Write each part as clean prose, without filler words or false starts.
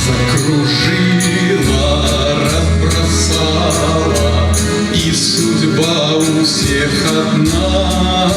Закружила, разбросала, и судьба у всех одна.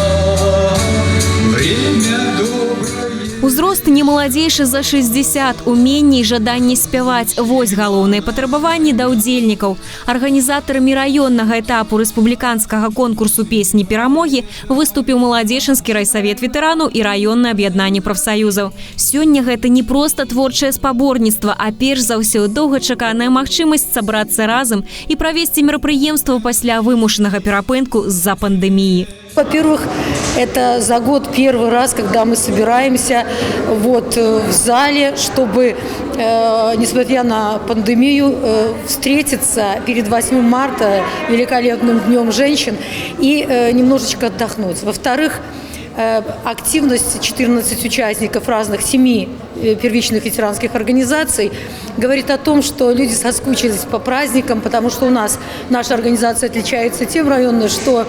Время доброе. Узрост не маладзейшы за 60, уменні і жаданні спяваць. Вось галоўныя патрабаванні да ўдзельнікаў. Арганізатарамі раённага этапу рэспубліканскага конкурсу песні перамогі выступіў маладзейшынскі райсавет ветэранаў і раённае аб'яднанне прафсаюзаў. Сёння гэта не проста творчае спаборніцтва, а перш за ўсё доўгачаканая магчымасць сабрацца разам і правесці мерапрыемства пасля вымушанага перапынку з-за пандэміі. Во-первых, это за год первый раз, когда мы собираемся в зале, чтобы, несмотря на пандемию, встретиться перед 8 марта, великолепным днем женщин, и немножечко отдохнуть. Во-вторых, активность 14 участников разных 7 первичных ветеранских организаций говорит о том, что люди соскучились по праздникам, потому что наша организация отличается тем районной, что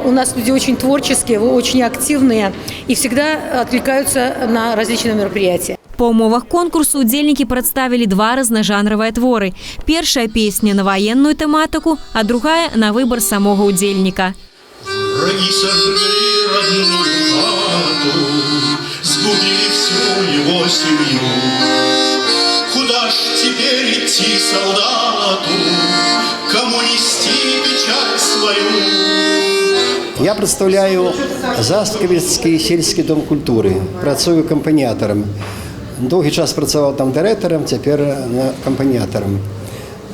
у нас люди очень творческие, очень активные и всегда откликаются на различные мероприятия. По умовах конкурсу удзельнікі прадставілі 2 разнажанравыя творы. Першая песня на военную тематику, а другая на выбор самого удзельніка. Враги сожгли родную хату, сгубили всю его семью. Куда ж теперь идти солдату, кому нести печаль свою? Я представляю Засткавіцкий сільський дом культури, працюю акомпаніатором. Довгий час працював там директором, тепер акомпаніатором.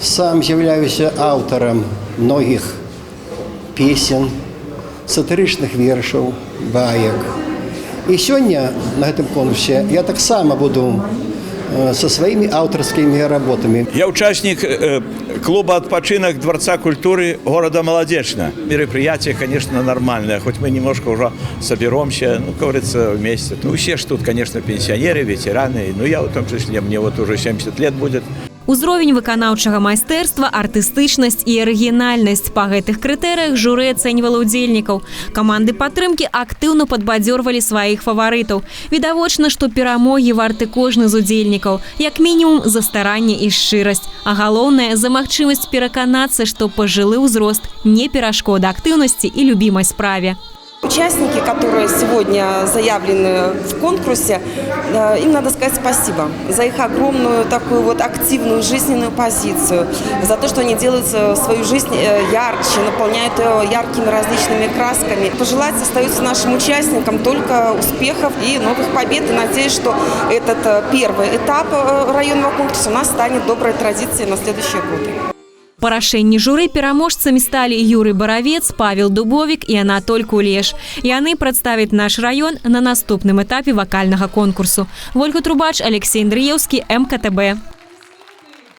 Сам з'являюся автором многих песен, сатиричных вершаў, баек. И сегодня на этом конкурсе я так само буду со своими авторскими работами. Я участник клуба «Отпочинок» Дворца культуры города Молодечно. Мероприятие, конечно, нормальное, хоть мы немножко уже соберемся, как говорится, вместе. Все ж тут, конечно, пенсионеры, ветераны, я в том числе, мне уже 70 лет будет. Узровень выканаўчага майстэрства, артыстычнасць і арыгінальнасць. Па гэтых крытэрыях журы ацэньвала ўдзельнікаў. Каманды падтрымкі актыўна падбадзёрвалі сваіх фаварытаў. Відавочна, што перамогі варты кожны з удзельнікаў. Як мінімум за старанне і шчырасць. А галоўнае за магчымасць пераканацца, што пажылы ўзрост не перашкода актыўнасці і любімай справе. Участники, которые сегодня заявлены в конкурсе, им надо сказать спасибо за их огромную такую активную жизненную позицию, за то, что они делают свою жизнь ярче, наполняют ее яркими различными красками. Пожелать остается нашим участникам только успехов и новых побед. И надеюсь, что этот первый этап районного конкурса у нас станет доброй традицией на следующие годы. Па рашэнні журы пераможцамі сталі Юрый Баравец, Павел Дубовік і Анатоль Кулеш. Яны прадставяць наш раён на наступным этапе вакальнага конкурсу. Вольга Трубач, Алексей Андрыеўскі, МКТБ.